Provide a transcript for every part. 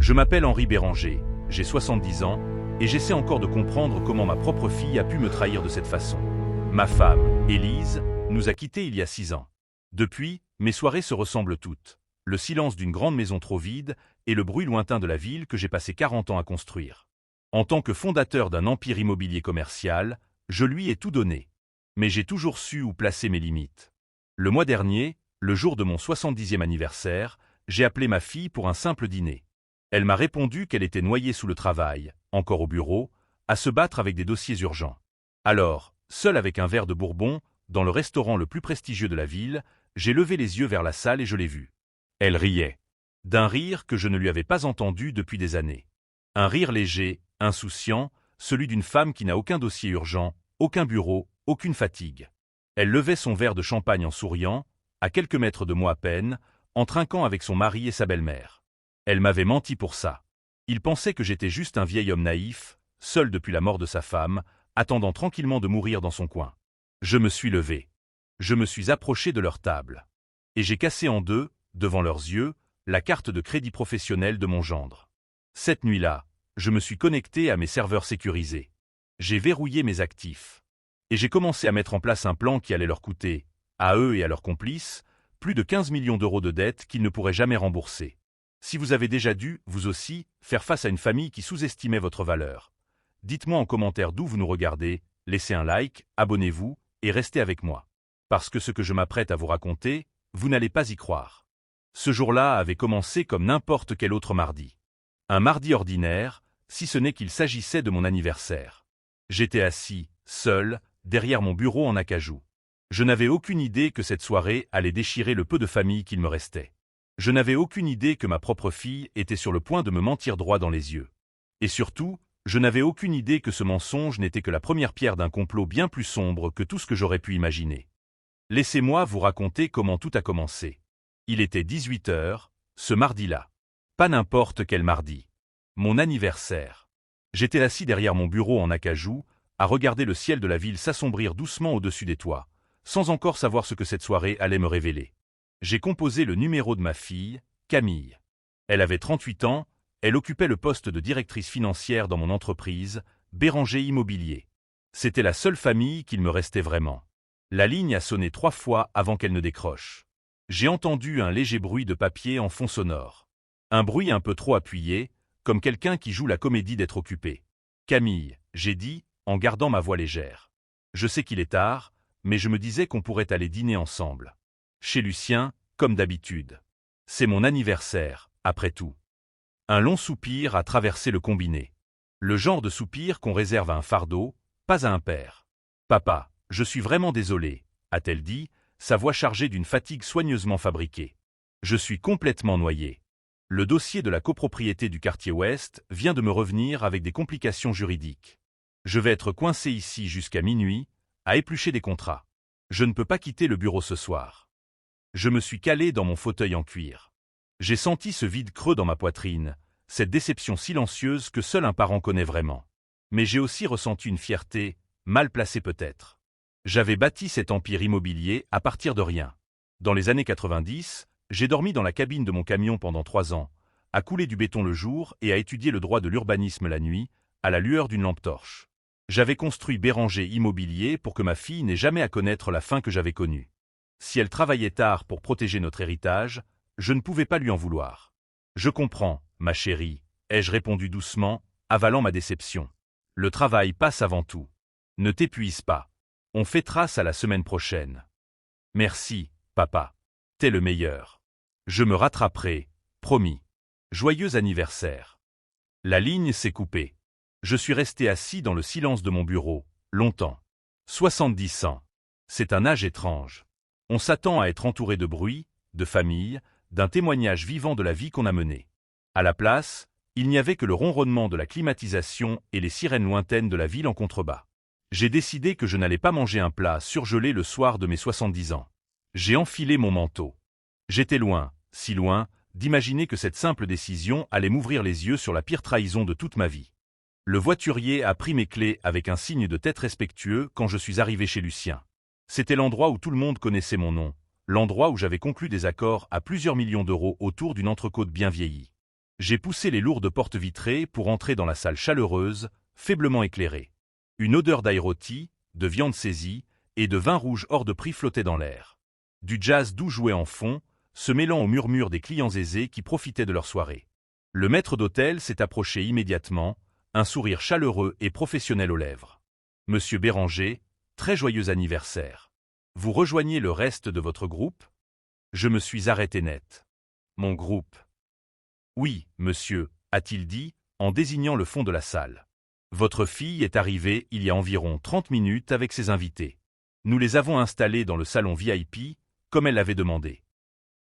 Je m'appelle Henri Béranger, j'ai 70 ans, et j'essaie encore de comprendre comment ma propre fille a pu me trahir de cette façon. Ma femme, Élise, nous a quittés il y a 6 ans. Depuis, mes soirées se ressemblent toutes. Le silence d'une grande maison trop vide et le bruit lointain de la ville que j'ai passé 40 ans à construire. En tant que fondateur d'un empire immobilier commercial, je lui ai tout donné. Mais j'ai toujours su où placer mes limites. Le mois dernier, le jour de mon 70e anniversaire, j'ai appelé ma fille pour un simple dîner. Elle m'a répondu qu'elle était noyée sous le travail, encore au bureau, à se battre avec des dossiers urgents. Alors, seul avec un verre de bourbon, dans le restaurant le plus prestigieux de la ville, j'ai levé les yeux vers la salle et je l'ai vue. Elle riait. D'un rire que je ne lui avais pas entendu depuis des années. Un rire léger, insouciant, celui d'une femme qui n'a aucun dossier urgent, aucun bureau, aucune fatigue. Elle levait son verre de champagne en souriant, à quelques mètres de moi à peine, en trinquant avec son mari et sa belle-mère. Elle m'avait menti pour ça. Il pensait que j'étais juste un vieil homme naïf, seul depuis la mort de sa femme, attendant tranquillement de mourir dans son coin. Je me suis levé. Je me suis approché de leur table. Et j'ai cassé en deux, devant leurs yeux, la carte de crédit professionnel de mon gendre. Cette nuit-là, je me suis connecté à mes serveurs sécurisés. J'ai verrouillé mes actifs. Et j'ai commencé à mettre en place un plan qui allait leur coûter, à eux et à leurs complices, plus de 15 millions d'euros de dettes qu'ils ne pourraient jamais rembourser. Si vous avez déjà dû, vous aussi, faire face à une famille qui sous-estimait votre valeur, dites-moi en commentaire d'où vous nous regardez, laissez un like, abonnez-vous, et restez avec moi. Parce que ce que je m'apprête à vous raconter, vous n'allez pas y croire. Ce jour-là avait commencé comme n'importe quel autre mardi. Un mardi ordinaire, si ce n'est qu'il s'agissait de mon anniversaire. J'étais assis, seul, derrière mon bureau en acajou. Je n'avais aucune idée que cette soirée allait déchirer le peu de famille qu'il me restait. Je n'avais aucune idée que ma propre fille était sur le point de me mentir droit dans les yeux. Et surtout, je n'avais aucune idée que ce mensonge n'était que la première pierre d'un complot bien plus sombre que tout ce que j'aurais pu imaginer. Laissez-moi vous raconter comment tout a commencé. Il était 18 h, ce mardi-là. Pas n'importe quel mardi. Mon anniversaire. J'étais assis derrière mon bureau en acajou, à regarder le ciel de la ville s'assombrir doucement au-dessus des toits, sans encore savoir ce que cette soirée allait me révéler. J'ai composé le numéro de ma fille, Camille. Elle avait 38 ans, elle occupait le poste de directrice financière dans mon entreprise, Béranger Immobilier. C'était la seule famille qu'il me restait vraiment. La ligne a sonné 3 fois avant qu'elle ne décroche. J'ai entendu un léger bruit de papier en fond sonore. Un bruit un peu trop appuyé, comme quelqu'un qui joue la comédie d'être occupé. Camille, j'ai dit, en gardant ma voix légère. Je sais qu'il est tard, mais je me disais qu'on pourrait aller dîner ensemble. Chez Lucien, comme d'habitude. C'est mon anniversaire, après tout. Un long soupir a traversé le combiné. Le genre de soupir qu'on réserve à un fardeau, pas à un père. « Papa, je suis vraiment désolé, » a-t-elle dit, sa voix chargée d'une fatigue soigneusement fabriquée. Je suis complètement noyé. Le dossier de la copropriété du quartier Ouest vient de me revenir avec des complications juridiques. Je vais être coincé ici jusqu'à minuit, à éplucher des contrats. Je ne peux pas quitter le bureau ce soir. Je me suis calé dans mon fauteuil en cuir. J'ai senti ce vide creux dans ma poitrine, cette déception silencieuse que seul un parent connaît vraiment. Mais j'ai aussi ressenti une fierté, mal placée peut-être. J'avais bâti cet empire immobilier à partir de rien. Dans les années 90, j'ai dormi dans la cabine de mon camion pendant 3 ans, à couler du béton le jour et à étudier le droit de l'urbanisme la nuit, à la lueur d'une lampe torche. J'avais construit Béranger Immobilier pour que ma fille n'ait jamais à connaître la fin que j'avais connue. Si elle travaillait tard pour protéger notre héritage, je ne pouvais pas lui en vouloir. Je comprends, ma chérie, ai-je répondu doucement, avalant ma déception. Le travail passe avant tout. Ne t'épuise pas. On fêtera ça la semaine prochaine. Merci, papa. T'es le meilleur. Je me rattraperai, promis. Joyeux anniversaire. La ligne s'est coupée. Je suis resté assis dans le silence de mon bureau, longtemps. 70 ans. C'est un âge étrange. On s'attend à être entouré de bruit, de famille, d'un témoignage vivant de la vie qu'on a menée. À la place, il n'y avait que le ronronnement de la climatisation et les sirènes lointaines de la ville en contrebas. J'ai décidé que je n'allais pas manger un plat surgelé le soir de mes 70 ans. J'ai enfilé mon manteau. J'étais loin, si loin, d'imaginer que cette simple décision allait m'ouvrir les yeux sur la pire trahison de toute ma vie. Le voiturier a pris mes clés avec un signe de tête respectueux quand je suis arrivé chez Lucien. C'était l'endroit où tout le monde connaissait mon nom, l'endroit où j'avais conclu des accords à plusieurs millions d'euros autour d'une entrecôte bien vieillie. J'ai poussé les lourdes portes vitrées pour entrer dans la salle chaleureuse, faiblement éclairée. Une odeur d'ail rôti, de viande saisie et de vin rouge hors de prix flottait dans l'air. Du jazz doux jouait en fond, se mêlant au murmure des clients aisés qui profitaient de leur soirée. Le maître d'hôtel s'est approché immédiatement, un sourire chaleureux et professionnel aux lèvres. « Monsieur Béranger, très joyeux anniversaire. Vous rejoignez le reste de votre groupe ?» Je me suis arrêté net. « Mon groupe ?» »« Oui, monsieur, » a-t-il dit, en désignant le fond de la salle. « Votre fille est arrivée il y a environ 30 minutes avec ses invités. Nous les avons installés dans le salon VIP, comme elle l'avait demandé. »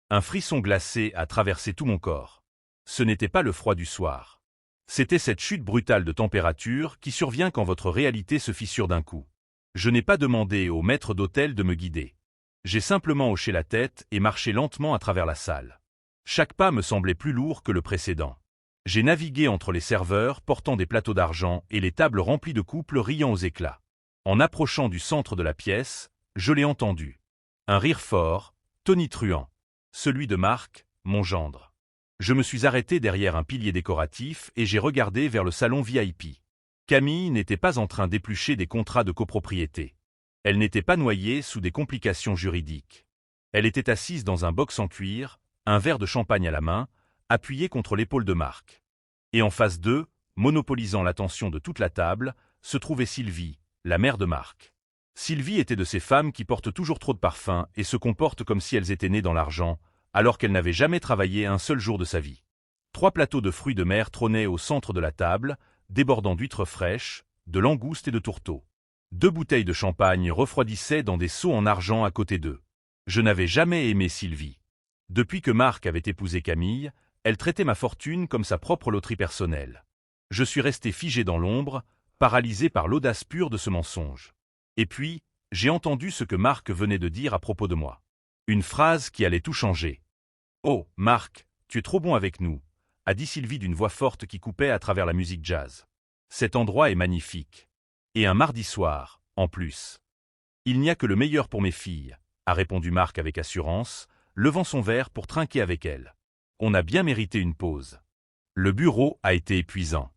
Un frisson glacé a traversé tout mon corps. Ce n'était pas le froid du soir. C'était cette chute brutale de température qui survient quand votre réalité se fissure d'un coup. Je n'ai pas demandé au maître d'hôtel de me guider. J'ai simplement hoché la tête et marché lentement à travers la salle. Chaque pas me semblait plus lourd que le précédent. J'ai navigué entre les serveurs portant des plateaux d'argent et les tables remplies de couples riant aux éclats. En approchant du centre de la pièce, je l'ai entendu. Un rire fort, tonitruant. Celui de Marc, mon gendre. Je me suis arrêté derrière un pilier décoratif et j'ai regardé vers le salon VIP. Camille n'était pas en train d'éplucher des contrats de copropriété. Elle n'était pas noyée sous des complications juridiques. Elle était assise dans un box en cuir, un verre de champagne à la main, appuyée contre l'épaule de Marc. Et en face d'eux, monopolisant l'attention de toute la table, se trouvait Sylvie, la mère de Marc. Sylvie était de ces femmes qui portent toujours trop de parfum et se comportent comme si elles étaient nées dans l'argent, alors qu'elle n'avait jamais travaillé un seul jour de sa vie. 3 plateaux de fruits de mer trônaient au centre de la table, débordant d'huîtres fraîches, de langoustes et de tourteaux. 2 bouteilles de champagne refroidissaient dans des seaux en argent à côté d'eux. Je n'avais jamais aimé Sylvie. Depuis que Marc avait épousé Camille, elle traitait ma fortune comme sa propre loterie personnelle. Je suis resté figé dans l'ombre, paralysé par l'audace pure de ce mensonge. Et puis, j'ai entendu ce que Marc venait de dire à propos de moi. Une phrase qui allait tout changer. « Oh, Marc, tu es trop bon avec nous », a dit Sylvie d'une voix forte qui coupait à travers la musique jazz. « Cet endroit est magnifique. Et un mardi soir, en plus. »« Il n'y a que le meilleur pour mes filles », a répondu Marc avec assurance, levant son verre pour trinquer avec elle. On a bien mérité une pause. Le bureau a été épuisant.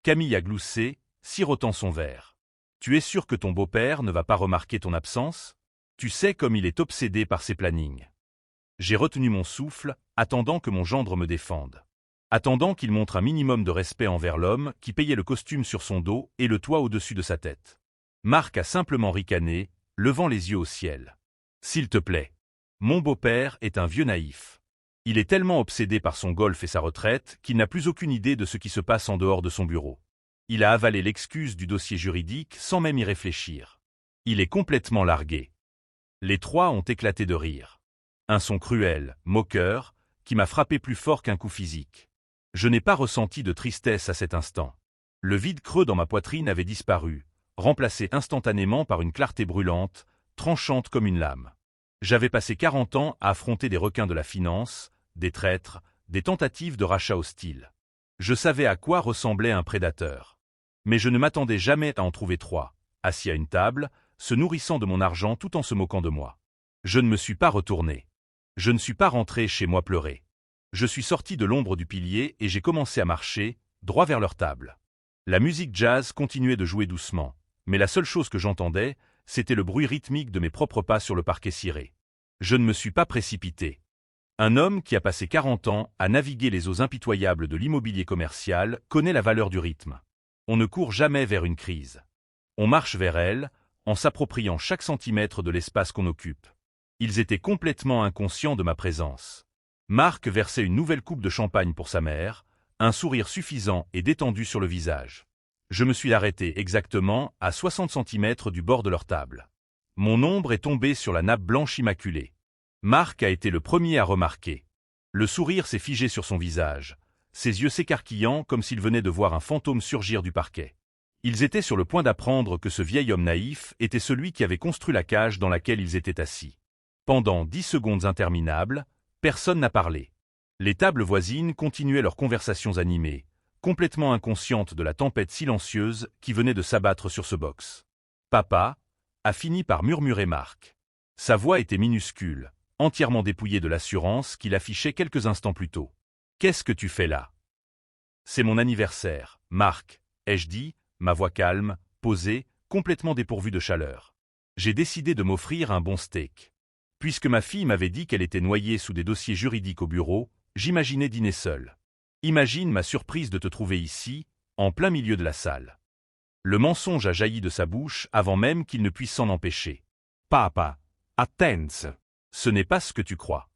Camille a gloussé, sirotant son verre. « Tu es sûr que ton beau-père ne va pas remarquer ton absence ? Tu sais comme il est obsédé par ses plannings. » J'ai retenu mon souffle, attendant que mon gendre me défende. Attendant qu'il montre un minimum de respect envers l'homme qui payait le costume sur son dos et le toit au-dessus de sa tête. Marc a simplement ricané, levant les yeux au ciel. « S'il te plaît. Mon beau-père est un vieux naïf. Il est tellement obsédé par son golf et sa retraite qu'il n'a plus aucune idée de ce qui se passe en dehors de son bureau. Il a avalé l'excuse du dossier juridique sans même y réfléchir. Il est complètement largué. » Les 3 ont éclaté de rire. Un son cruel, moqueur, qui m'a frappé plus fort qu'un coup physique. Je n'ai pas ressenti de tristesse à cet instant. Le vide creux dans ma poitrine avait disparu, remplacé instantanément par une clarté brûlante, tranchante comme une lame. J'avais passé 40 ans à affronter des requins de la finance, des traîtres, des tentatives de rachat hostiles. Je savais à quoi ressemblait un prédateur. Mais je ne m'attendais jamais à en trouver 3, assis à une table, se nourrissant de mon argent tout en se moquant de moi. Je ne me suis pas retourné. Je ne suis pas rentré chez moi pleurer. Je suis sorti de l'ombre du pilier et j'ai commencé à marcher, droit vers leur table. La musique jazz continuait de jouer doucement, mais la seule chose que j'entendais, c'était le bruit rythmique de mes propres pas sur le parquet ciré. Je ne me suis pas précipité. Un homme qui a passé 40 ans à naviguer les eaux impitoyables de l'immobilier commercial connaît la valeur du rythme. On ne court jamais vers une crise. On marche vers elle, en s'appropriant chaque centimètre de l'espace qu'on occupe. Ils étaient complètement inconscients de ma présence. Marc versait une nouvelle coupe de champagne pour sa mère, un sourire suffisant et détendu sur le visage. Je me suis arrêté exactement à 60 centimètres du bord de leur table. Mon ombre est tombée sur la nappe blanche immaculée. Marc a été le premier à remarquer. Le sourire s'est figé sur son visage, ses yeux s'écarquillant comme s'il venait de voir un fantôme surgir du parquet. Ils étaient sur le point d'apprendre que ce vieil homme naïf était celui qui avait construit la cage dans laquelle ils étaient assis. Pendant 10 secondes interminables, personne n'a parlé. Les tables voisines continuaient leurs conversations animées, complètement inconscientes de la tempête silencieuse qui venait de s'abattre sur ce box. « Papa » a fini par murmurer Marc. Sa voix était minuscule, entièrement dépouillée de l'assurance qu'il affichait quelques instants plus tôt. « Qu'est-ce que tu fais là ? C'est mon anniversaire, Marc, ai-je dit, ma voix calme, posée, complètement dépourvue de chaleur. J'ai décidé de m'offrir un bon steak. Puisque ma fille m'avait dit qu'elle était noyée sous des dossiers juridiques au bureau, j'imaginais dîner seul. Imagine ma surprise de te trouver ici, en plein milieu de la salle. Le mensonge a jailli de sa bouche avant même qu'il ne puisse s'en empêcher. Papa, attenz. Ce n'est pas ce que tu crois.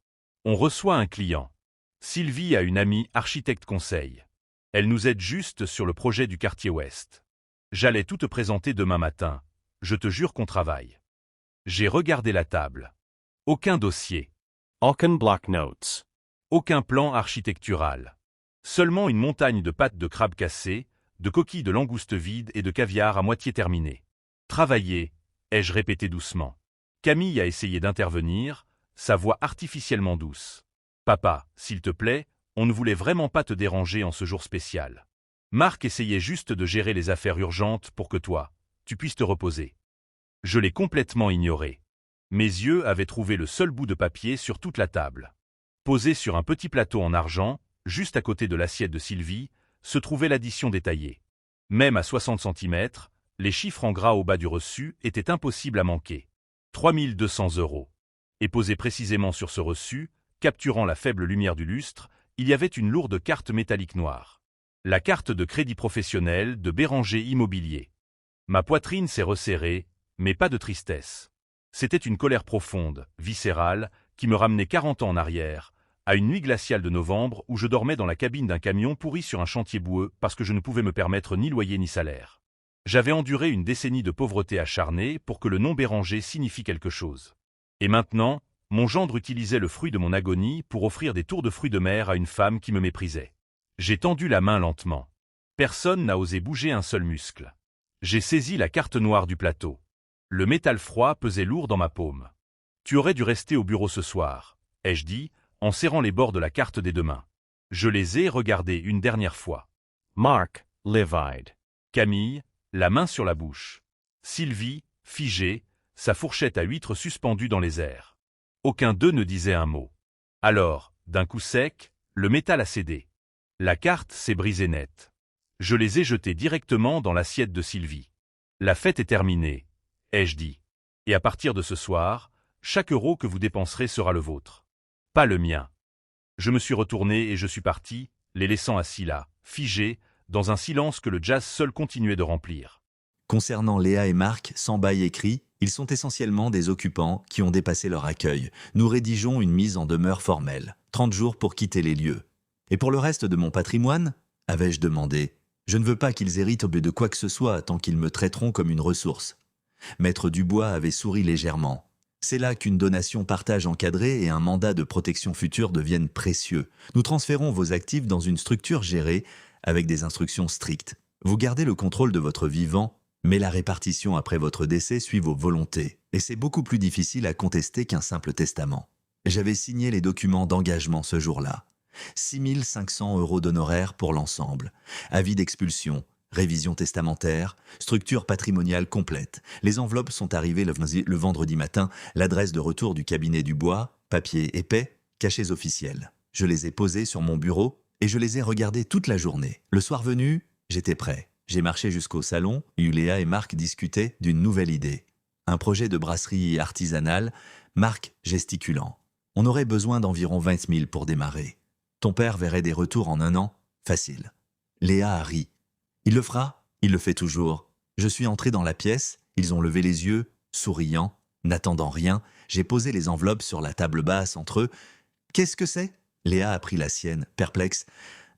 On reçoit un client. Sylvie a une amie architecte conseil. Elle nous aide juste sur le projet du quartier ouest. J'allais tout te présenter demain matin. Je te jure qu'on travaille. J'ai regardé la table. Aucun dossier. Aucun block notes. Aucun plan architectural. Seulement une montagne de pâtes de crabe cassées, de coquilles de langoustes vides et de caviar à moitié terminé. Travailler, ai-je répété doucement. Camille a essayé d'intervenir, sa voix artificiellement douce. Papa, s'il te plaît, on ne voulait vraiment pas te déranger en ce jour spécial. Marc essayait juste de gérer les affaires urgentes pour que toi, tu puisses te reposer. Je l'ai complètement ignoré. Mes yeux avaient trouvé le seul bout de papier sur toute la table. Posé sur un petit plateau en argent, juste à côté de l'assiette de Sylvie, se trouvait l'addition détaillée. Même à 60 centimètres, les chiffres en gras au bas du reçu étaient impossibles à manquer. 3200 €. Et posé précisément sur ce reçu, capturant la faible lumière du lustre, il y avait une lourde carte métallique noire. La carte de crédit professionnel de Béranger Immobilier. Ma poitrine s'est resserrée, mais pas de tristesse. C'était une colère profonde, viscérale, qui me ramenait 40 ans en arrière, à une nuit glaciale de novembre où je dormais dans la cabine d'un camion pourri sur un chantier boueux parce que je ne pouvais me permettre ni loyer ni salaire. J'avais enduré une décennie de pauvreté acharnée pour que le nom Béranger signifie quelque chose. Et maintenant, mon gendre utilisait le fruit de mon agonie pour offrir des tours de fruits de mer à une femme qui me méprisait. J'ai tendu la main lentement. Personne n'a osé bouger un seul muscle. J'ai saisi la carte noire du plateau. Le métal froid pesait lourd dans ma paume. Tu aurais dû rester au bureau ce soir, ai-je dit, en serrant les bords de la carte des deux mains. Je les ai regardés une dernière fois. Mark, livide. Camille, la main sur la bouche. Sylvie, figée, sa fourchette à huîtres suspendue dans les airs. Aucun d'eux ne disait un mot. Alors, d'un coup sec, le métal a cédé. La carte s'est brisée net. Je les ai jetés directement dans l'assiette de Sylvie. La fête est terminée, ai-je dit. Et à partir de ce soir, chaque euro que vous dépenserez sera le vôtre. Pas le mien. Je me suis retourné et je suis parti, les laissant assis là, figés, dans un silence que le jazz seul continuait de remplir. Concernant Léa et Marc, sans bail écrit, ils sont essentiellement des occupants qui ont dépassé leur accueil. Nous rédigeons une mise en demeure formelle, 30 jours pour quitter les lieux. Et pour le reste de mon patrimoine, avais-je demandé, je ne veux pas qu'ils héritent de quoi que ce soit tant qu'ils me traiteront comme une ressource. Maître Dubois avait souri légèrement. C'est là qu'une donation partage encadrée et un mandat de protection future deviennent précieux. Nous transférons vos actifs dans une structure gérée avec des instructions strictes. Vous gardez le contrôle de votre vivant, mais la répartition après votre décès suit vos volontés. Et c'est beaucoup plus difficile à contester qu'un simple testament. J'avais signé les documents d'engagement ce jour-là. 6 500 € d'honoraires pour l'ensemble. Avis d'expulsion, révision testamentaire, structure patrimoniale complète. Les enveloppes sont arrivées le vendredi matin, l'adresse de retour du cabinet Dubois, papier épais, cachets officiels. Je les ai posés sur mon bureau et je les ai regardés toute la journée. Le soir venu, j'étais prêt. J'ai marché jusqu'au salon où Léa et Marc discutaient d'une nouvelle idée. Un projet de brasserie artisanale, Marc gesticulant. On aurait besoin d'environ 20 000 pour démarrer. Ton père verrait des retours en 1 an, facile. Léa a ri. Il le fera, il le fait toujours. Je suis entré dans la pièce, ils ont levé les yeux, souriant, n'attendant rien. J'ai posé les enveloppes sur la table basse entre eux. Qu'est-ce que c'est ? Léa a pris la sienne, perplexe.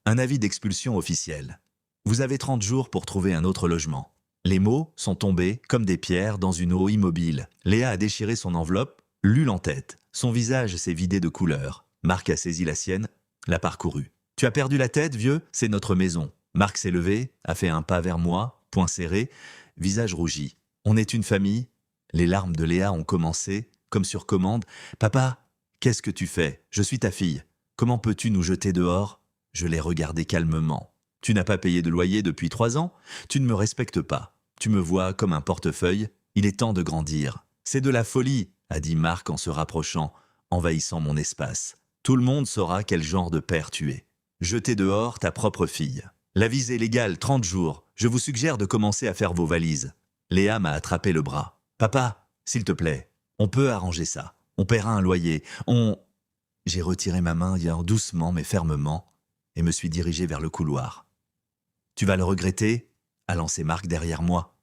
Un avis d'expulsion officiel. Vous avez 30 jours pour trouver un autre logement. Les mots sont tombés comme des pierres dans une eau immobile. Léa a déchiré son enveloppe, lu l'en-tête. Son visage s'est vidé de couleur. Marc a saisi la sienne, l'a parcourue. Tu as perdu la tête, vieux ? C'est notre maison. Marc s'est levé, a fait un pas vers moi, poing serré, visage rougi. On est une famille. Les larmes de Léa ont commencé, comme sur commande. Papa, qu'est-ce que tu fais ? Je suis ta fille. Comment peux-tu nous jeter dehors ? Je l'ai regardé calmement. Tu n'as pas payé de loyer depuis 3 ans ? Tu ne me respectes pas. Tu me vois comme un portefeuille. Il est temps de grandir. C'est de la folie, a dit Marc en se rapprochant, envahissant mon espace. Tout le monde saura quel genre de père tu es. Jeter dehors ta propre fille. La visée légale, 30 jours. Je vous suggère de commencer à faire vos valises. Léa m'a attrapé le bras. Papa, s'il te plaît, on peut arranger ça. On paiera un loyer. J'ai retiré ma main doucement mais fermement et me suis dirigé vers le couloir. Tu vas le regretter, a lancé Marc derrière moi.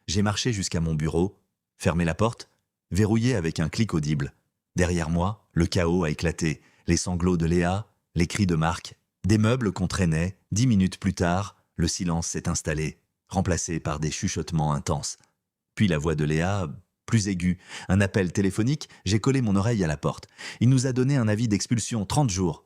J'ai marché jusqu'à mon bureau, fermé la porte, verrouillé avec un clic audible. Derrière moi, le chaos a éclaté. Les sanglots de Léa, les cris de Marc, des meubles qu'on traînait. 10 minutes plus tard, le silence s'est installé, remplacé par des chuchotements intenses. Puis la voix de Léa, plus aiguë. Un appel téléphonique, j'ai collé mon oreille à la porte. Il nous a donné un avis d'expulsion, 30 jours.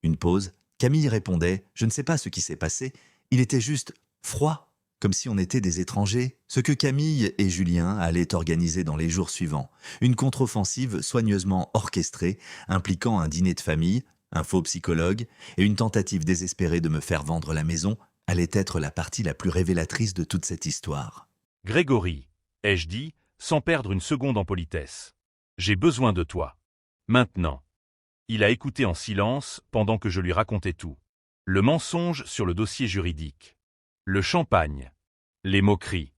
Une pause. Camille répondait, je ne sais pas ce qui s'est passé. Il était juste froid, comme si on était des étrangers. Ce que Camille et Julien allaient organiser dans les jours suivants. Une contre-offensive soigneusement orchestrée, impliquant un dîner de famille, un faux psychologue et une tentative désespérée de me faire vendre la maison, allait être la partie la plus révélatrice de toute cette histoire. Grégory, ai-je dit, sans perdre une seconde en politesse. J'ai besoin de toi. Maintenant. Il a écouté en silence pendant que je lui racontais tout. Le mensonge sur le dossier juridique. Le champagne. Les moqueries.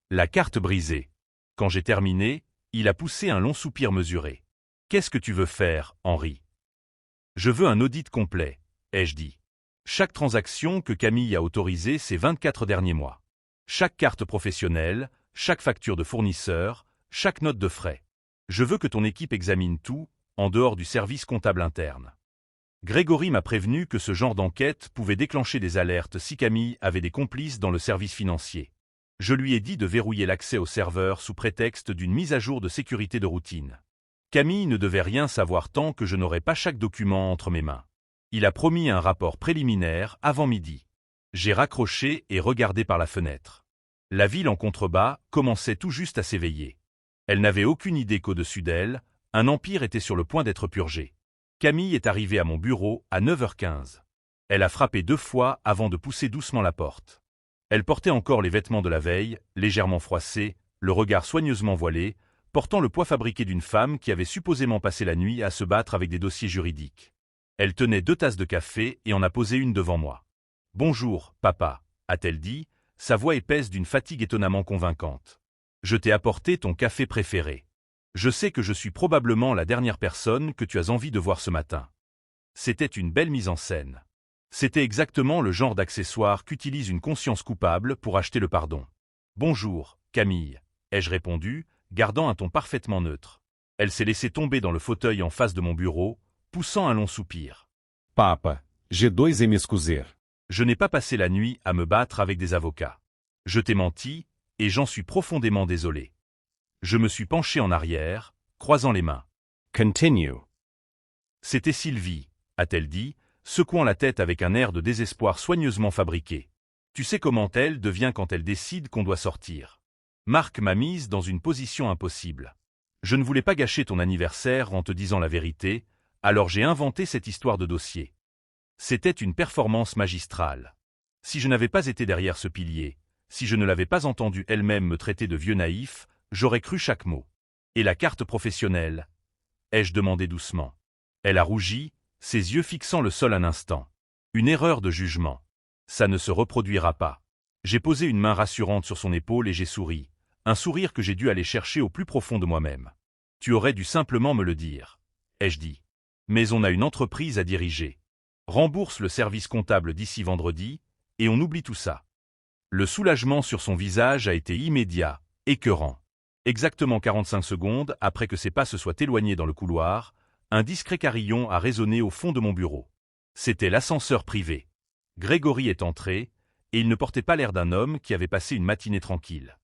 La carte brisée. Quand j'ai terminé, il a poussé un long soupir mesuré. Qu'est-ce que tu veux faire, Henri? Je veux un audit complet, ai-je dit. Chaque transaction que Camille a autorisée ces 24 derniers mois. Chaque carte professionnelle, chaque facture de fournisseur, chaque note de frais. Je veux que ton équipe examine tout, en dehors du service comptable interne. Grégory m'a prévenu que ce genre d'enquête pouvait déclencher des alertes si Camille avait des complices dans le service financier. Je lui ai dit de verrouiller l'accès au serveur sous prétexte d'une mise à jour de sécurité de routine. Camille ne devait rien savoir tant que je n'aurais pas chaque document entre mes mains. Il a promis un rapport préliminaire avant midi. J'ai raccroché et regardé par la fenêtre. La ville en contrebas commençait tout juste à s'éveiller. Elle n'avait aucune idée qu'au-dessus d'elle, un empire était sur le point d'être purgé. Camille est arrivée à mon bureau à 9h15. Elle a frappé 2 fois avant de pousser doucement la porte. Elle portait encore les vêtements de la veille, légèrement froissés, le regard soigneusement voilé, portant le poids fabriqué d'une femme qui avait supposément passé la nuit à se battre avec des dossiers juridiques. Elle tenait 2 tasses de café et en a posé une devant moi. « Bonjour, papa », a-t-elle dit, sa voix épaisse d'une fatigue étonnamment convaincante. « Je t'ai apporté ton café préféré. Je sais que je suis probablement la dernière personne que tu as envie de voir ce matin. » C'était une belle mise en scène. C'était exactement le genre d'accessoire qu'utilise une conscience coupable pour acheter le pardon. « Bonjour, Camille », ai-je répondu, gardant un ton parfaitement neutre. Elle s'est laissée tomber dans le fauteuil en face de mon bureau, poussant un long soupir. « Papa, j'ai 2 me excuser. » Je n'ai pas passé la nuit à me battre avec des avocats. Je t'ai menti, et j'en suis profondément désolé. Je me suis penché en arrière, croisant les mains. Continue. C'était Sylvie, a-t-elle dit, secouant la tête avec un air de désespoir soigneusement fabriqué. Tu sais comment elle devient quand elle décide qu'on doit sortir. Marc m'a mise dans une position impossible. Je ne voulais pas gâcher ton anniversaire en te disant la vérité, alors j'ai inventé cette histoire de dossier. C'était une performance magistrale. Si je n'avais pas été derrière ce pilier, si je ne l'avais pas entendue elle-même me traiter de vieux naïf, j'aurais cru chaque mot. Et la carte professionnelle? Ai-je demandé doucement. Elle a rougi, ses yeux fixant le sol un instant. Une erreur de jugement. Ça ne se reproduira pas. J'ai posé une main rassurante sur son épaule et j'ai souri. Un sourire que j'ai dû aller chercher au plus profond de moi-même. Tu aurais dû simplement me le dire, ai-je dit. Mais on a une entreprise à diriger. Rembourse le service comptable d'ici vendredi, et on oublie tout ça. Le soulagement sur son visage a été immédiat, écœurant. Exactement 45 secondes après que ses pas se soient éloignés dans le couloir, un discret carillon a résonné au fond de mon bureau. C'était l'ascenseur privé. Grégory est entré, et il ne portait pas l'air d'un homme qui avait passé une matinée tranquille.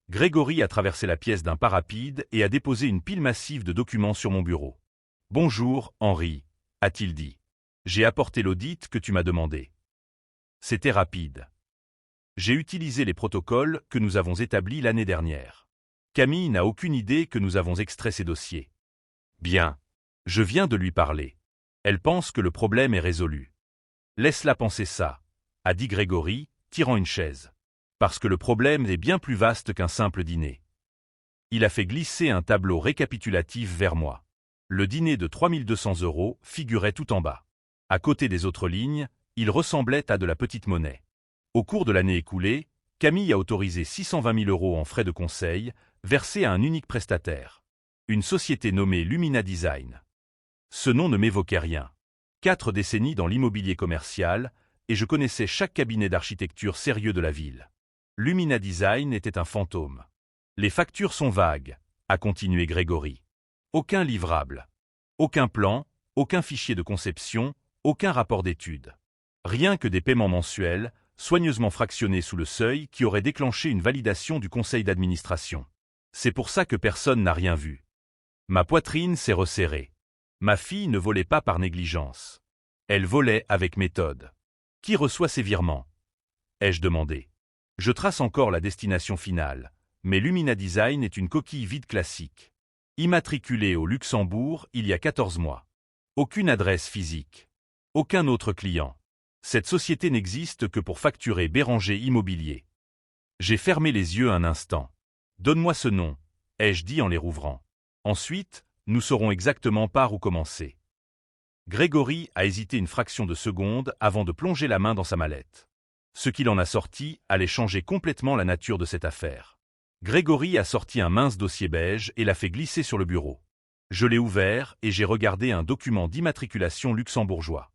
Grégory a traversé la pièce d'un pas rapide et a déposé une pile massive de documents sur mon bureau. « Bonjour, Henri », a-t-il dit. « J'ai apporté l'audit que tu m'as demandé. » C'était rapide. J'ai utilisé les protocoles que nous avons établis l'année dernière. Camille n'a aucune idée que nous avons extrait ces dossiers. Bien. Je viens de lui parler. Elle pense que le problème est résolu. Laisse-la penser ça, a dit Grégory, tirant une chaise. Parce que le problème est bien plus vaste qu'un simple dîner. Il a fait glisser un tableau récapitulatif vers moi. Le dîner de 3200 € figurait tout en bas. À côté des autres lignes, il ressemblait à de la petite monnaie. Au cours de l'année écoulée, Camille a autorisé 620 000 € en frais de conseil, versés à un unique prestataire. Une société nommée Lumina Design. Ce nom ne m'évoquait rien. 4 décennies dans l'immobilier commercial, et je connaissais chaque cabinet d'architecture sérieux de la ville. Lumina Design était un fantôme. Les factures sont vagues, a continué Grégory. Aucun livrable. Aucun plan, aucun fichier de conception, aucun rapport d'étude. Rien que des paiements mensuels, soigneusement fractionnés sous le seuil qui auraient déclenché une validation du conseil d'administration. C'est pour ça que personne n'a rien vu. Ma poitrine s'est resserrée. Ma fille ne volait pas par négligence. Elle volait avec méthode. Qui reçoit ces virements? Ai-je demandé. Je trace encore la destination finale, mais Lumina Design est une coquille vide classique. Immatriculée au Luxembourg il y a 14 mois. Aucune adresse physique. Aucun autre client. Cette société n'existe que pour facturer Béranger Immobilier. J'ai fermé les yeux un instant. Donne-moi ce nom, ai-je dit en les rouvrant. Ensuite, nous saurons exactement par où commencer. Grégory a hésité une fraction de seconde avant de plonger la main dans sa mallette. Ce qu'il en a sorti allait changer complètement la nature de cette affaire. Grégory a sorti un mince dossier beige et l'a fait glisser sur le bureau. Je l'ai ouvert et j'ai regardé un document d'immatriculation luxembourgeois.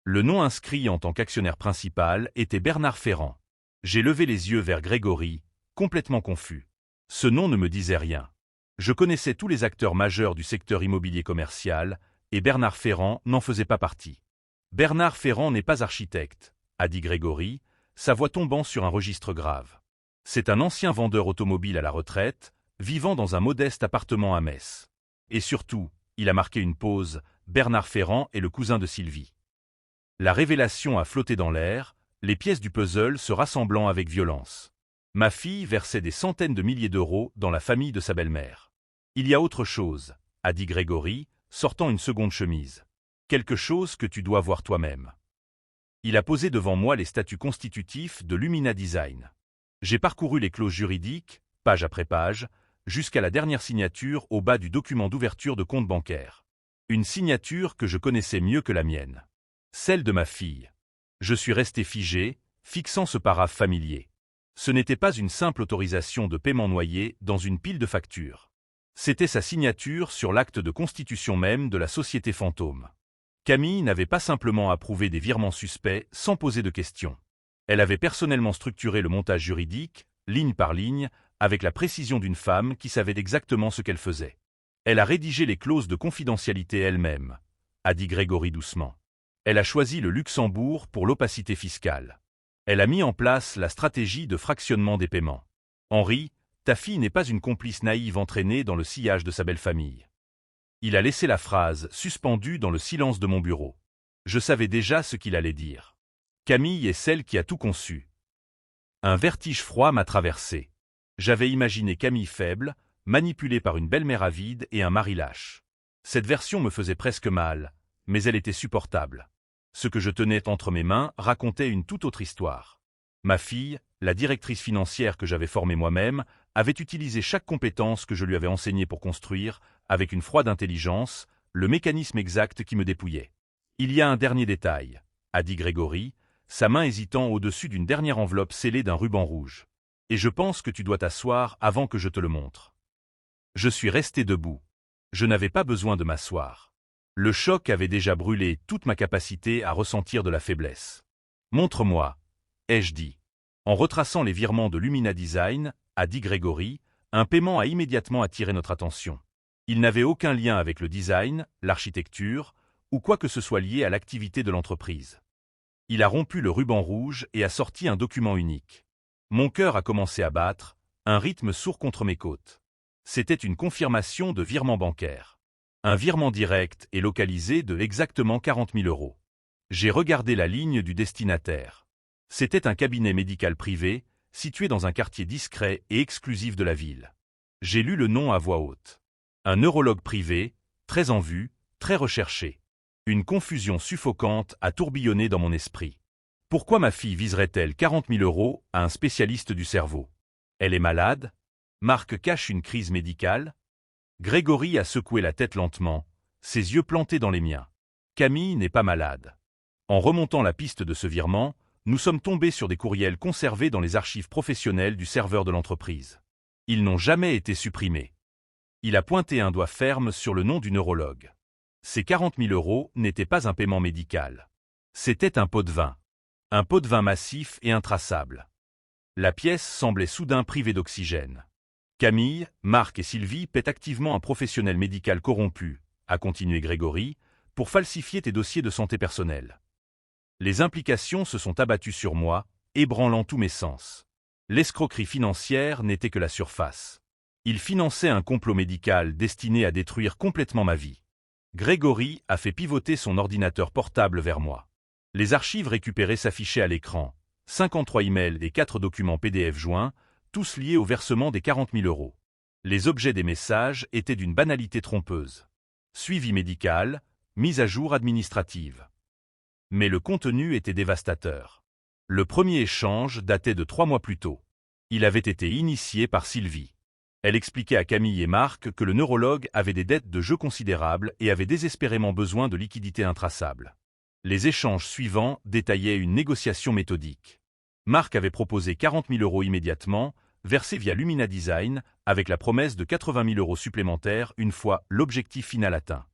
Le nom inscrit en tant qu'actionnaire principal était Bernard Ferrand. J'ai levé les yeux vers Grégory, complètement confus. Ce nom ne me disait rien. Je connaissais tous les acteurs majeurs du secteur immobilier commercial, et Bernard Ferrand n'en faisait pas partie. Bernard Ferrand n'est pas architecte, a dit Grégory, sa voix tombant sur un registre grave. C'est un ancien vendeur automobile à la retraite, vivant dans un modeste appartement à Metz. Et surtout, il a marqué une pause, Bernard Ferrand est le cousin de Sylvie. La révélation a flotté dans l'air, les pièces du puzzle se rassemblant avec violence. Ma fille versait des centaines de milliers d'euros dans la famille de sa belle-mère. Il y a autre chose, a dit Grégory, sortant une seconde chemise. Quelque chose que tu dois voir toi-même. Il a posé devant moi les statuts constitutifs de Lumina Design. J'ai parcouru les clauses juridiques, page après page, jusqu'à la dernière signature au bas du document d'ouverture de compte bancaire. Une signature que je connaissais mieux que la mienne. Celle de ma fille. Je suis resté figé, fixant ce paraphe familier. Ce n'était pas une simple autorisation de paiement noyée dans une pile de factures. C'était sa signature sur l'acte de constitution même de la société fantôme. Camille n'avait pas simplement approuvé des virements suspects sans poser de questions. Elle avait personnellement structuré le montage juridique, ligne par ligne, avec la précision d'une femme qui savait exactement ce qu'elle faisait. Elle a rédigé les clauses de confidentialité elle-même, a dit Grégory doucement. Elle a choisi le Luxembourg pour l'opacité fiscale. Elle a mis en place la stratégie de fractionnement des paiements. Henri, ta fille n'est pas une complice naïve entraînée dans le sillage de sa belle famille. Il a laissé la phrase suspendue dans le silence de mon bureau. Je savais déjà ce qu'il allait dire. Camille est celle qui a tout conçu. Un vertige froid m'a traversé. J'avais imaginé Camille faible, manipulée par une belle-mère avide et un mari lâche. Cette version me faisait presque mal, mais elle était supportable. Ce que je tenais entre mes mains racontait une toute autre histoire. Ma fille, la directrice financière que j'avais formée moi-même, avait utilisé chaque compétence que je lui avais enseignée pour construire, avec une froide intelligence, le mécanisme exact qui me dépouillait. Il y a un dernier détail, a dit Grégory, sa main hésitant au-dessus d'une dernière enveloppe scellée d'un ruban rouge. Et je pense que tu dois t'asseoir avant que je te le montre. Je suis resté debout. Je n'avais pas besoin de m'asseoir. Le choc avait déjà brûlé toute ma capacité à ressentir de la faiblesse. Montre-moi, ai-je dit. En retraçant les virements de Lumina Design, a dit Grégory, un paiement a immédiatement attiré notre attention. Il n'avait aucun lien avec le design, l'architecture, ou quoi que ce soit lié à l'activité de l'entreprise. Il a rompu le ruban rouge et a sorti un document unique. Mon cœur a commencé à battre, un rythme sourd contre mes côtes. C'était une confirmation de virement bancaire. Un virement direct et localisé de exactement 40 000 €. J'ai regardé la ligne du destinataire. C'était un cabinet médical privé, situé dans un quartier discret et exclusif de la ville. J'ai lu le nom à voix haute. Un neurologue privé, très en vue, très recherché. Une confusion suffocante a tourbillonné dans mon esprit. Pourquoi ma fille viserait-elle 40 000 € à un spécialiste du cerveau? Elle est malade? Marc cache une crise médicale? Grégory a secoué la tête lentement, ses yeux plantés dans les miens. Camille n'est pas malade. En remontant la piste de ce virement, nous sommes tombés sur des courriels conservés dans les archives professionnelles du serveur de l'entreprise. Ils n'ont jamais été supprimés. Il a pointé un doigt ferme sur le nom du neurologue. Ces 40 000 € n'étaient pas un paiement médical. C'était un pot de vin. Un pot de vin massif et intraçable. La pièce semblait soudain privée d'oxygène. Camille, Marc et Sylvie paient activement un professionnel médical corrompu, a continué Grégory, pour falsifier tes dossiers de santé personnelle. Les implications se sont abattues sur moi, ébranlant tous mes sens. L'escroquerie financière n'était que la surface. Il finançait un complot médical destiné à détruire complètement ma vie. Grégory a fait pivoter son ordinateur portable vers moi. Les archives récupérées s'affichaient à l'écran, 53 emails et 4 documents PDF joints, tous liés au versement des 40 000 €. Les objets des messages étaient d'une banalité trompeuse. Suivi médical, mise à jour administrative. Mais le contenu était dévastateur. Le premier échange datait de 3 mois plus tôt. Il avait été initié par Sylvie. Elle expliquait à Camille et Marc que le neurologue avait des dettes de jeu considérables et avait désespérément besoin de liquidités intraçables. Les échanges suivants détaillaient une négociation méthodique. Marc avait proposé 40 000 € immédiatement, versés via Lumina Design, avec la promesse de 80 000 € supplémentaires une fois l'objectif final atteint.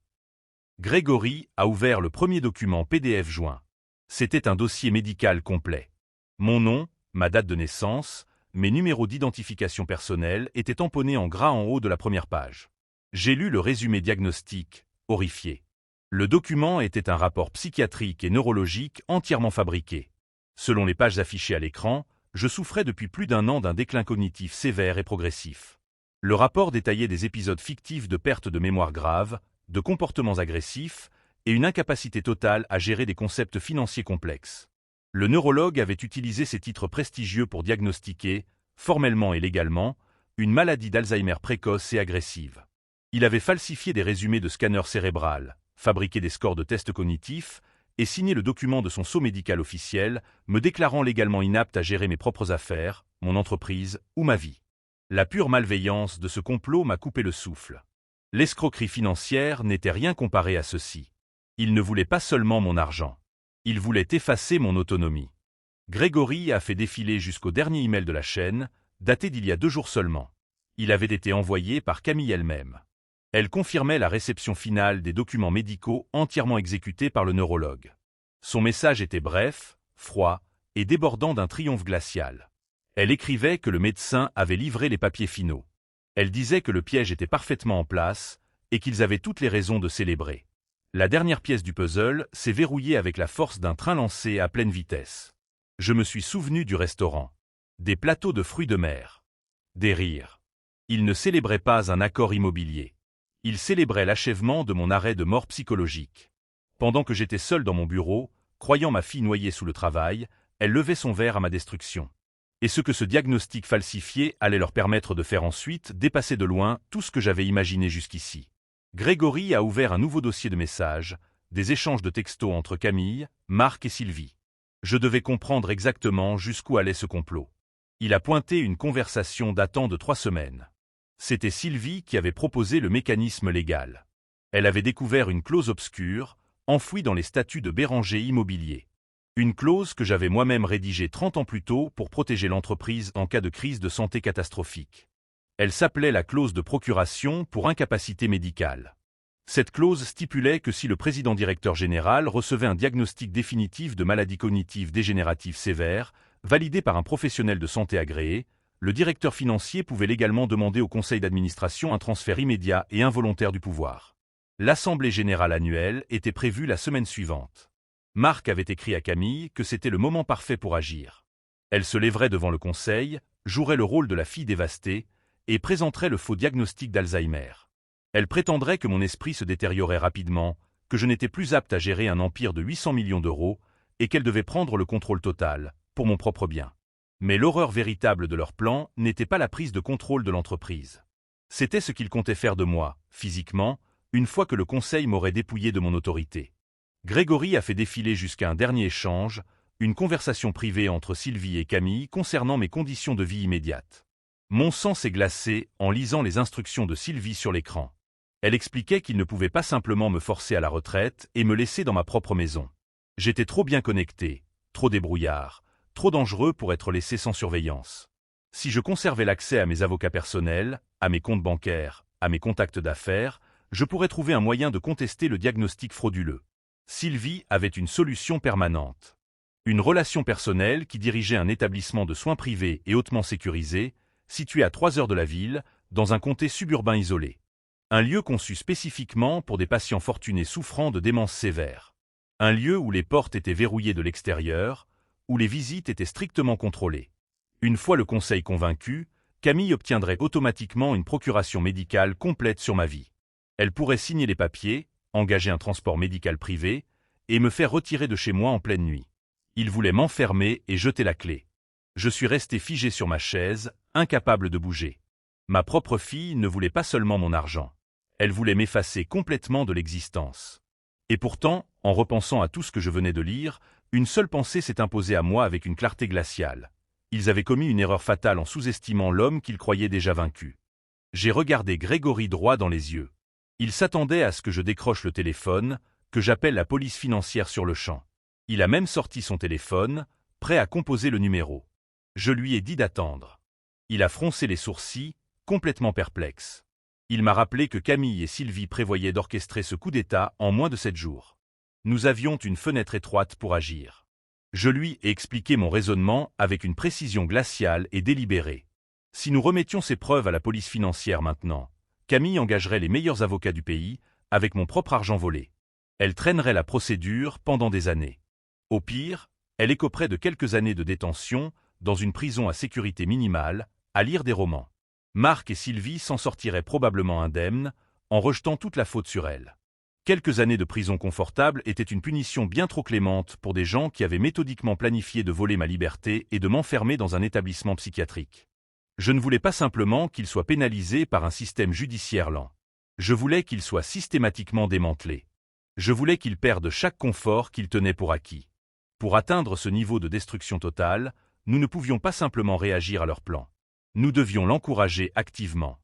Grégory a ouvert le premier document PDF joint. C'était un dossier médical complet. Mon nom, ma date de naissance, mes numéros d'identification personnelle étaient tamponnés en gras en haut de la première page. J'ai lu le résumé diagnostic, horrifié. Le document était un rapport psychiatrique et neurologique entièrement fabriqué. Selon les pages affichées à l'écran, je souffrais depuis plus d'1 an d'un déclin cognitif sévère et progressif. Le rapport détaillait des épisodes fictifs de perte de mémoire grave, de comportements agressifs et une incapacité totale à gérer des concepts financiers complexes. Le neurologue avait utilisé ces titres prestigieux pour diagnostiquer, formellement et légalement, une maladie d'Alzheimer précoce et agressive. Il avait falsifié des résumés de scanner cérébral, fabriqué des scores de tests cognitifs et signé le document de son sceau médical officiel, me déclarant légalement inapte à gérer mes propres affaires, mon entreprise ou ma vie. La pure malveillance de ce complot m'a coupé le souffle. L'escroquerie financière n'était rien comparé à ceci. Il ne voulait pas seulement mon argent. Il voulait effacer mon autonomie. Grégory a fait défiler jusqu'au dernier email de la chaîne, daté d'il y a 2 jours seulement. Il avait été envoyé par Camille elle-même. Elle confirmait la réception finale des documents médicaux entièrement exécutés par le neurologue. Son message était bref, froid et débordant d'un triomphe glacial. Elle écrivait que le médecin avait livré les papiers finaux. Elle disait que le piège était parfaitement en place et qu'ils avaient toutes les raisons de célébrer. La dernière pièce du puzzle s'est verrouillée avec la force d'un train lancé à pleine vitesse. Je me suis souvenu du restaurant. Des plateaux de fruits de mer. Des rires. Il ne célébrait pas un accord immobilier. Il célébrait l'achèvement de mon arrêt de mort psychologique. Pendant que j'étais seul dans mon bureau, croyant ma fille noyée sous le travail, elle levait son verre à ma destruction. Et ce que ce diagnostic falsifié allait leur permettre de faire ensuite dépassait de loin tout ce que j'avais imaginé jusqu'ici. Grégory a ouvert un nouveau dossier de messages, des échanges de textos entre Camille, Marc et Sylvie. Je devais comprendre exactement jusqu'où allait ce complot. Il a pointé une conversation datant de 3 semaines. C'était Sylvie qui avait proposé le mécanisme légal. Elle avait découvert une clause obscure, enfouie dans les statuts de Béranger Immobilier. Une clause que j'avais moi-même rédigée 30 ans plus tôt pour protéger l'entreprise en cas de crise de santé catastrophique. Elle s'appelait la clause de procuration pour incapacité médicale. Cette clause stipulait que si le président-directeur général recevait un diagnostic définitif de maladie cognitive dégénérative sévère, validé par un professionnel de santé agréé, le directeur financier pouvait légalement demander au conseil d'administration un transfert immédiat et involontaire du pouvoir. L'assemblée générale annuelle était prévue la semaine suivante. Marc avait écrit à Camille que c'était le moment parfait pour agir. Elle se lèverait devant le conseil, jouerait le rôle de la fille dévastée, et présenterait le faux diagnostic d'Alzheimer. Elle prétendrait que mon esprit se détériorait rapidement, que je n'étais plus apte à gérer un empire de 800 millions d'euros, et qu'elle devait prendre le contrôle total, pour mon propre bien. Mais l'horreur véritable de leur plan n'était pas la prise de contrôle de l'entreprise. C'était ce qu'ils comptaient faire de moi, physiquement, une fois que le conseil m'aurait dépouillé de mon autorité. Grégory a fait défiler jusqu'à un dernier échange, une conversation privée entre Sylvie et Camille concernant mes conditions de vie immédiates. Mon sang s'est glacé en lisant les instructions de Sylvie sur l'écran. Elle expliquait qu'il ne pouvait pas simplement me forcer à la retraite et me laisser dans ma propre maison. J'étais trop bien connecté, trop débrouillard, trop dangereux pour être laissé sans surveillance. Si je conservais l'accès à mes avocats personnels, à mes comptes bancaires, à mes contacts d'affaires, je pourrais trouver un moyen de contester le diagnostic frauduleux. Sylvie avait une solution permanente. Une relation personnelle qui dirigeait un établissement de soins privés et hautement sécurisé, situé à 3 heures de la ville, dans un comté suburbain isolé. Un lieu conçu spécifiquement pour des patients fortunés souffrant de démence sévère. Un lieu où les portes étaient verrouillées de l'extérieur, où les visites étaient strictement contrôlées. Une fois le conseil convaincu, Camille obtiendrait automatiquement une procuration médicale complète sur ma vie. Elle pourrait signer les papiers, engager un transport médical privé, et me faire retirer de chez moi en pleine nuit. Il voulait m'enfermer et jeter la clé. Je suis resté figé sur ma chaise, incapable de bouger. Ma propre fille ne voulait pas seulement mon argent. Elle voulait m'effacer complètement de l'existence. Et pourtant, en repensant à tout ce que je venais de lire, une seule pensée s'est imposée à moi avec une clarté glaciale. Ils avaient commis une erreur fatale en sous-estimant l'homme qu'ils croyaient déjà vaincu. J'ai regardé Grégory droit dans les yeux. Il s'attendait à ce que je décroche le téléphone, que j'appelle la police financière sur le champ. Il a même sorti son téléphone, prêt à composer le numéro. Je lui ai dit d'attendre. Il a froncé les sourcils, complètement perplexe. Il m'a rappelé que Camille et Sylvie prévoyaient d'orchestrer ce coup d'État en moins de 7 jours. Nous avions une fenêtre étroite pour agir. Je lui ai expliqué mon raisonnement avec une précision glaciale et délibérée. Si nous remettions ces preuves à la police financière maintenant, Camille engagerait les meilleurs avocats du pays, avec mon propre argent volé. Elle traînerait la procédure pendant des années. Au pire, elle écoperait de quelques années de détention, dans une prison à sécurité minimale, à lire des romans. Marc et Sylvie s'en sortiraient probablement indemnes, en rejetant toute la faute sur elle. Quelques années de prison confortable étaient une punition bien trop clémente pour des gens qui avaient méthodiquement planifié de voler ma liberté et de m'enfermer dans un établissement psychiatrique. Je ne voulais pas simplement qu'il soit pénalisé par un système judiciaire lent. Je voulais qu'il soit systématiquement démantelé. Je voulais qu'il perde chaque confort qu'il tenait pour acquis. Pour atteindre ce niveau de destruction totale, nous ne pouvions pas simplement réagir à leur plan. Nous devions l'encourager activement.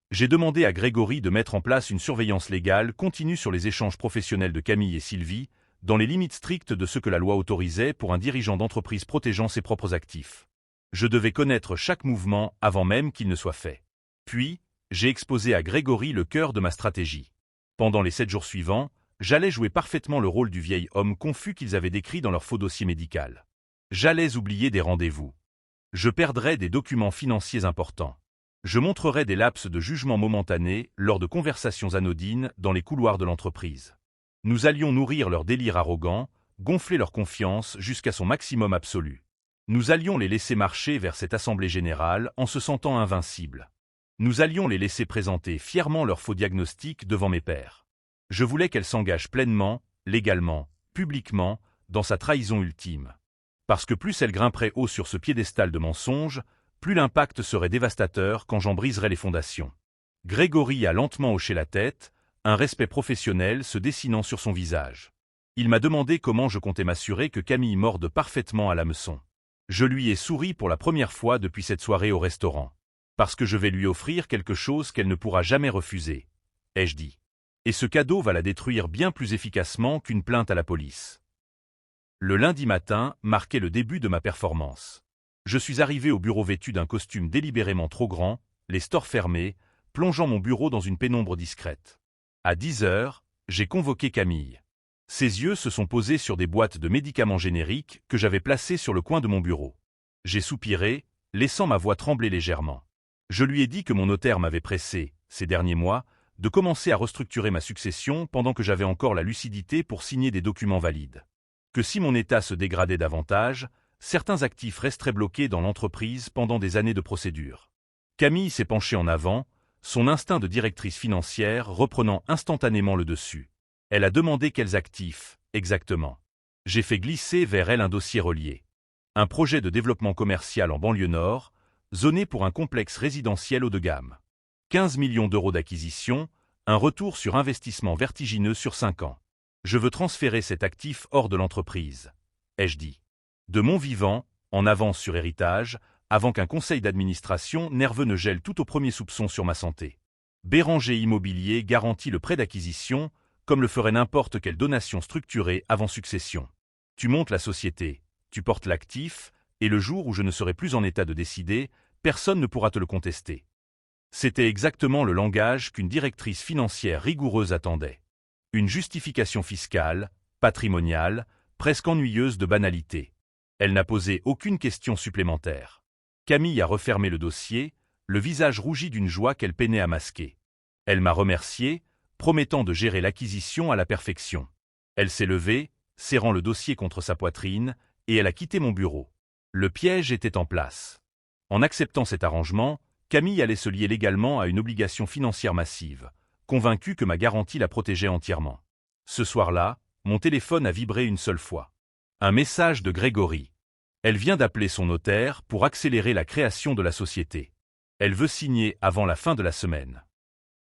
J'ai demandé à Grégory de mettre en place une surveillance légale continue sur les échanges professionnels de Camille et Sylvie, dans les limites strictes de ce que la loi autorisait pour un dirigeant d'entreprise protégeant ses propres actifs. Je devais connaître chaque mouvement avant même qu'il ne soit fait. Puis, j'ai exposé à Grégory le cœur de ma stratégie. Pendant les 7 jours suivants, j'allais jouer parfaitement le rôle du vieil homme confus qu'ils avaient décrit dans leur faux dossier médical. J'allais oublier des rendez-vous. Je perdrais des documents financiers importants. Je montrerais des laps de jugement momentanés lors de conversations anodines dans les couloirs de l'entreprise. Nous allions nourrir leur délire arrogant, gonfler leur confiance jusqu'à son maximum absolu. Nous allions les laisser marcher vers cette assemblée générale en se sentant invincibles. Nous allions les laisser présenter fièrement leur faux diagnostic devant mes pairs. Je voulais qu'elle s'engage pleinement, légalement, publiquement, dans sa trahison ultime. Parce que plus elle grimperait haut sur ce piédestal de mensonges, plus l'impact serait dévastateur quand j'en briserais les fondations. Grégory a lentement hoché la tête, un respect professionnel se dessinant sur son visage. Il m'a demandé comment je comptais m'assurer que Camille morde parfaitement à l'hameçon. Je lui ai souri pour la première fois depuis cette soirée au restaurant. Parce que je vais lui offrir quelque chose qu'elle ne pourra jamais refuser, ai-je dit. Et ce cadeau va la détruire bien plus efficacement qu'une plainte à la police. Le lundi matin marquait le début de ma performance. Je suis arrivé au bureau vêtu d'un costume délibérément trop grand, les stores fermés, plongeant mon bureau dans une pénombre discrète. À 10 heures, j'ai convoqué Camille. Ses yeux se sont posés sur des boîtes de médicaments génériques que j'avais placées sur le coin de mon bureau. J'ai soupiré, laissant ma voix trembler légèrement. Je lui ai dit que mon notaire m'avait pressé, ces derniers mois, de commencer à restructurer ma succession pendant que j'avais encore la lucidité pour signer des documents valides. Que si mon état se dégradait davantage, certains actifs resteraient bloqués dans l'entreprise pendant des années de procédure. Camille s'est penchée en avant, son instinct de directrice financière reprenant instantanément le dessus. Elle a demandé quels actifs, exactement. J'ai fait glisser vers elle un dossier relié. Un projet de développement commercial en banlieue nord, zoné pour un complexe résidentiel haut de gamme. 15 millions d'euros d'acquisition, un retour sur investissement vertigineux sur 5 ans. Je veux transférer cet actif hors de l'entreprise, ai-je dit. De mon vivant, en avance sur héritage, avant qu'un conseil d'administration nerveux ne gèle tout au premier soupçon sur ma santé. Béranger Immobilier garantit le prêt d'acquisition, comme le ferait n'importe quelle donation structurée avant succession. Tu montes la société, tu portes l'actif, et le jour où je ne serai plus en état de décider, personne ne pourra te le contester. C'était exactement le langage qu'une directrice financière rigoureuse attendait. Une justification fiscale, patrimoniale, presque ennuyeuse de banalité. Elle n'a posé aucune question supplémentaire. Camille a refermé le dossier, le visage rougi d'une joie qu'elle peinait à masquer. Elle m'a remercié, promettant de gérer l'acquisition à la perfection. Elle s'est levée, serrant le dossier contre sa poitrine, et elle a quitté mon bureau. Le piège était en place. En acceptant cet arrangement, Camille allait se lier légalement à une obligation financière massive, convaincue que ma garantie la protégeait entièrement. Ce soir-là, mon téléphone a vibré une seule fois. Un message de Grégory. Elle vient d'appeler son notaire pour accélérer la création de la société. Elle veut signer avant la fin de la semaine.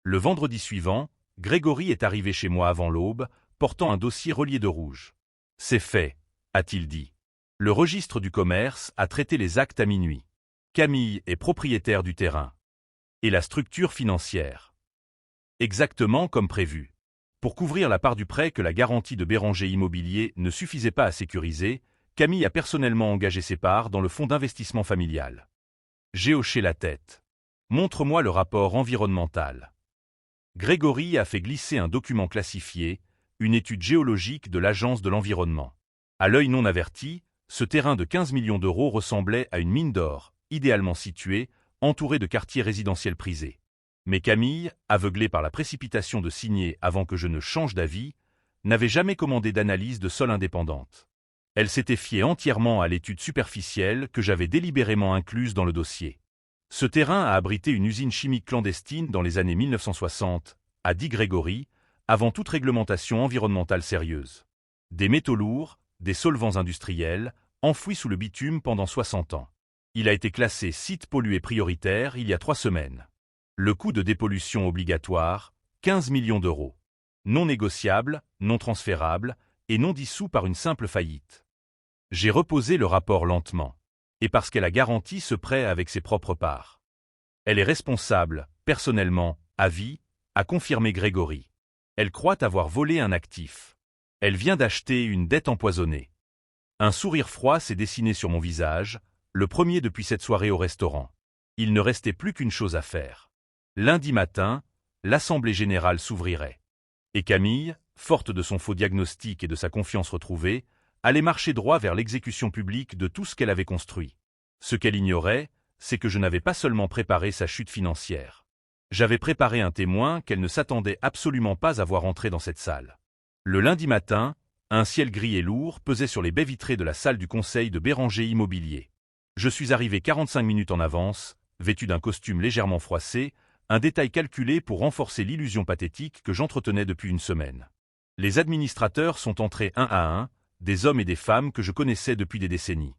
Le vendredi suivant, Grégory est arrivé chez moi avant l'aube, portant un dossier relié de rouge. « C'est fait », a-t-il dit. Le registre du commerce a traité les actes à minuit. Camille est propriétaire du terrain. Et la structure financière. Exactement comme prévu. Pour couvrir la part du prêt que la garantie de Béranger Immobilier ne suffisait pas à sécuriser, Camille a personnellement engagé ses parts dans le fonds d'investissement familial. J'ai hoché la tête. Montre-moi le rapport environnemental. Grégory a fait glisser un document classifié, une étude géologique de l'Agence de l'environnement. À l'œil non averti, ce terrain de 15 millions d'euros ressemblait à une mine d'or, idéalement située, entourée de quartiers résidentiels prisés. Mais Camille, aveuglée par la précipitation de signer avant que je ne change d'avis, n'avait jamais commandé d'analyse de sol indépendante. Elle s'était fiée entièrement à l'étude superficielle que j'avais délibérément incluse dans le dossier. Ce terrain a abrité une usine chimique clandestine dans les années 1960, a dit Grégory, avant toute réglementation environnementale sérieuse. Des métaux lourds, des solvants industriels, enfouis sous le bitume pendant 60 ans. Il a été classé site pollué prioritaire il y a 3 semaines. Le coût de dépollution obligatoire, 15 millions d'euros. Non négociable, non transférable et non dissous par une simple faillite. J'ai reposé le rapport lentement. Et parce qu'elle a garanti ce prêt avec ses propres parts. Elle est responsable, personnellement, à vie, a confirmé Grégory. Elle croit avoir volé un actif. Elle vient d'acheter une dette empoisonnée. Un sourire froid s'est dessiné sur mon visage, le premier depuis cette soirée au restaurant. Il ne restait plus qu'une chose à faire. Lundi matin, l'Assemblée générale s'ouvrirait. Et Camille, forte de son faux diagnostic et de sa confiance retrouvée, allait marcher droit vers l'exécution publique de tout ce qu'elle avait construit. Ce qu'elle ignorait, c'est que je n'avais pas seulement préparé sa chute financière. J'avais préparé un témoin qu'elle ne s'attendait absolument pas à voir entrer dans cette salle. Le lundi matin, un ciel gris et lourd pesait sur les baies vitrées de la salle du conseil de Béranger Immobilier. Je suis arrivé 45 minutes en avance, vêtu d'un costume légèrement froissé, un détail calculé pour renforcer l'illusion pathétique que j'entretenais depuis une semaine. Les administrateurs sont entrés un à un, des hommes et des femmes que je connaissais depuis des décennies.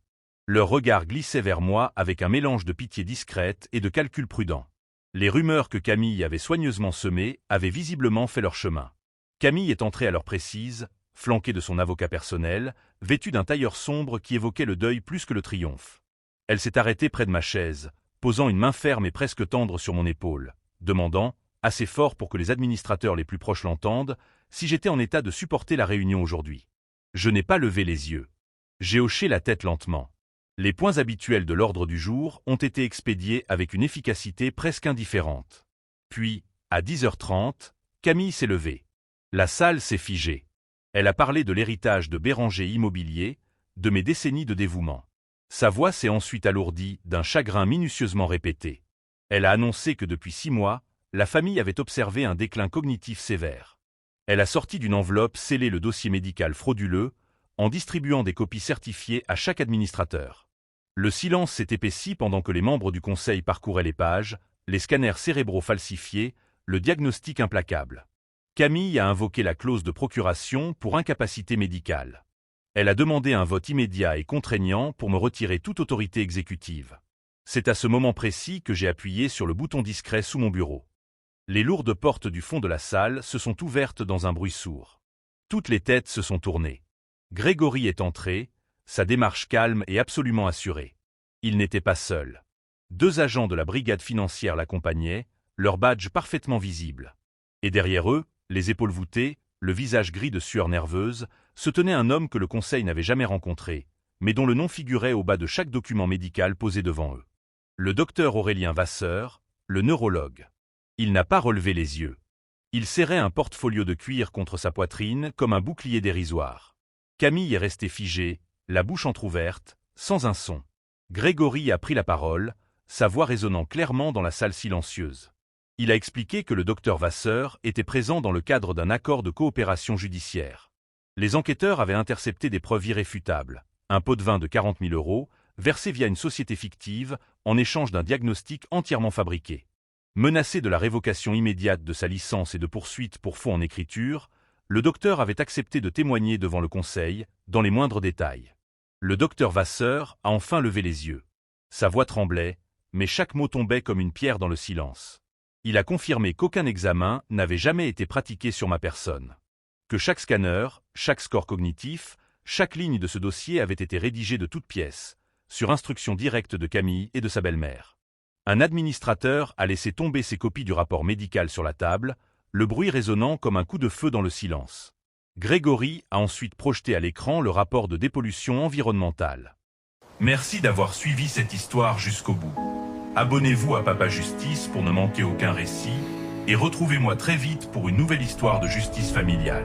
Leur regard glissait vers moi avec un mélange de pitié discrète et de calcul prudent. Les rumeurs que Camille avait soigneusement semées avaient visiblement fait leur chemin. Camille est entrée à l'heure précise, flanquée de son avocat personnel, vêtue d'un tailleur sombre qui évoquait le deuil plus que le triomphe. Elle s'est arrêtée près de ma chaise, posant une main ferme et presque tendre sur mon épaule, demandant, assez fort pour que les administrateurs les plus proches l'entendent, si j'étais en état de supporter la réunion aujourd'hui. Je n'ai pas levé les yeux. J'ai hoché la tête lentement. Les points habituels de l'ordre du jour ont été expédiés avec une efficacité presque indifférente. Puis, à 10h30, Camille s'est levée. La salle s'est figée. Elle a parlé de l'héritage de Béranger Immobilier, de mes décennies de dévouement. Sa voix s'est ensuite alourdie d'un chagrin minutieusement répété. Elle a annoncé que depuis 6 mois, la famille avait observé un déclin cognitif sévère. Elle a sorti d'une enveloppe scellée le dossier médical frauduleux, en distribuant des copies certifiées à chaque administrateur. Le silence s'est épaissi pendant que les membres du conseil parcouraient les pages, les scanners cérébraux falsifiés, le diagnostic implacable. Camille a invoqué la clause de procuration pour incapacité médicale. Elle a demandé un vote immédiat et contraignant pour me retirer toute autorité exécutive. C'est à ce moment précis que j'ai appuyé sur le bouton discret sous mon bureau. Les lourdes portes du fond de la salle se sont ouvertes dans un bruit sourd. Toutes les têtes se sont tournées. Grégory est entré, sa démarche calme et absolument assurée. Il n'était pas seul. 2 agents de la brigade financière l'accompagnaient, leur badge parfaitement visible. Et derrière eux, les épaules voûtées, le visage gris de sueur nerveuse, se tenait un homme que le conseil n'avait jamais rencontré, mais dont le nom figurait au bas de chaque document médical posé devant eux. Le docteur Aurélien Vasseur, le neurologue. Il n'a pas relevé les yeux. Il serrait un portfolio de cuir contre sa poitrine comme un bouclier dérisoire. Camille est restée figée, la bouche entr'ouverte, sans un son. Grégory a pris la parole, sa voix résonnant clairement dans la salle silencieuse. Il a expliqué que le docteur Vasseur était présent dans le cadre d'un accord de coopération judiciaire. Les enquêteurs avaient intercepté des preuves irréfutables, un pot de vin de 40 000 € versé via une société fictive en échange d'un diagnostic entièrement fabriqué. Menacé de la révocation immédiate de sa licence et de poursuites pour faux en écriture, le docteur avait accepté de témoigner devant le conseil, dans les moindres détails. Le docteur Vasseur a enfin levé les yeux. Sa voix tremblait, mais chaque mot tombait comme une pierre dans le silence. Il a confirmé qu'aucun examen n'avait jamais été pratiqué sur ma personne. Que chaque scanner, chaque score cognitif, chaque ligne de ce dossier avait été rédigée de toutes pièces, sur instruction directe de Camille et de sa belle-mère. Un administrateur a laissé tomber ses copies du rapport médical sur la table, le bruit résonnant comme un coup de feu dans le silence. Grégory a ensuite projeté à l'écran le rapport de dépollution environnementale. Merci d'avoir suivi cette histoire jusqu'au bout. Abonnez-vous à Papa Justice pour ne manquer aucun récit et retrouvez-moi très vite pour une nouvelle histoire de justice familiale.